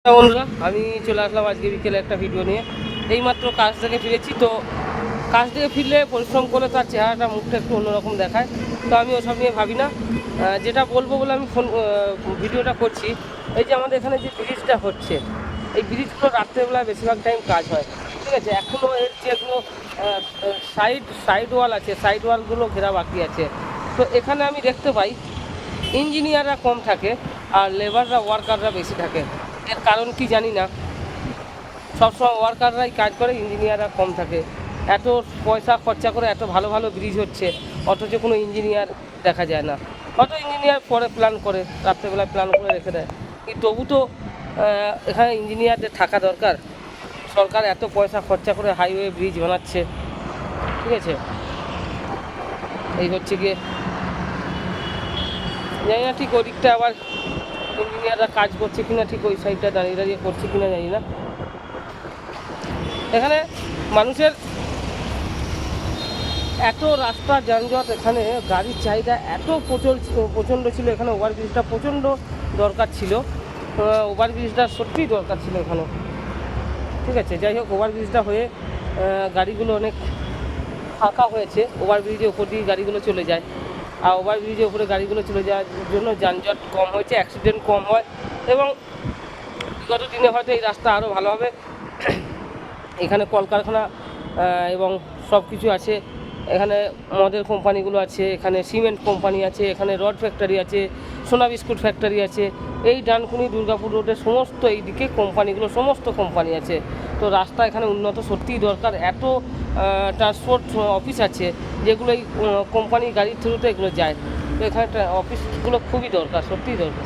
বন্ধুরা, আমি চলে আসলাম আজকে বিকেলে একটা ভিডিও নিয়ে। এইমাত্র কাজ থেকে ফিরেছি। তো কাজ থেকে ফিরলে পরিশ্রম করে তার চেহারাটা মুখটা একটু অন্যরকম দেখায়। তো আমি ওসব নিয়ে ভাবি না। যেটা বলবো বলে আমি ভিডিওটা করছি, এই যে আমাদের এখানে যে ব্রিজটা হচ্ছে, এই ব্রিজগুলো রাত্রেবেলায় বেশিরভাগ টাইম কাজ হয়। ঠিক আছে, এখনও এর যেগুলো সাইড ওয়াল আছে, সাইড ওয়ালগুলো ঘেরা বাকি আছে। তো এখানে আমি দেখতে পাই ইঞ্জিনিয়াররা কম থাকে আর লেবাররা ওয়ার্কাররা বেশি থাকে। এর কারণ কি জানি না, সবসময় ওয়ার্কাররাই কাজ করে, ইঞ্জিনিয়াররা কম থাকে। এত পয়সা খরচা করে এত ভালো ভালো ব্রিজ হচ্ছে, অথচ কোনো ইঞ্জিনিয়ার দেখা যায় না। হয়তো ইঞ্জিনিয়ার পরে প্ল্যান করে, রাত্রেবেলায় প্ল্যান করে রেখে দেয়, কিন্তু তবু তো এখানে ইঞ্জিনিয়ারদের থাকা দরকার। সরকার এত পয়সা খরচা করে হাইওয়ে ব্রিজ বানাচ্ছে, ঠিক আছে। এই হচ্ছে গিয়ে, জানি না ঠিক ওদিকটা আবার ইঞ্জিনিয়াররা কাজ করছে কিনা, ঠিক ওই সাইডটা দাঁড়িয়ে দাঁড়িয়ে করছে কিনা জানি না। এখানে মানুষের এত রাস্তা যানজট, এখানে গাড়ির চাহিদা এত প্রচণ্ড ছিল। এখানে ওভারব্রিজটা প্রচণ্ড দরকার ছিল। ওভারব্রিজটা সত্যিই দরকার ছিল এখানে, ঠিক আছে। যাই হোক, ওভারব্রিজটা হয়ে গাড়িগুলো অনেক ফাঁকা হয়েছে। ওভারব্রিজের উপর দিয়ে গাড়িগুলো চলে যায়, আর ওভারব্রিজের উপরে গাড়িগুলো চলে যাওয়ার জন্য যানজট কম হয়েছে, অ্যাক্সিডেন্ট কম হয়। এবং বিগত দিনে হয়তো এই রাস্তা আরও ভালো হবে। এখানে কলকারখানা এবং সব কিছু আছে। এখানে মদের কোম্পানিগুলো আছে, এখানে সিমেন্ট কোম্পানি আছে, এখানে রড ফ্যাক্টরি আছে, সোনা বিস্কুট ফ্যাক্টরি আছে। এই ডানকুনি দুর্গাপুর রোডের সমস্ত এই দিকে কোম্পানিগুলো, সমস্ত কোম্পানি আছে। তো রাস্তা এখানে উন্নত সত্যিই দরকার। এত ট্রান্সপোর্ট অফিস আছে যেগুলো এই কোম্পানি গাড়ির থ্রুতে এগুলো যায়। তো এখানে অফিসগুলো খুবই দরকার, সত্যিই দরকার।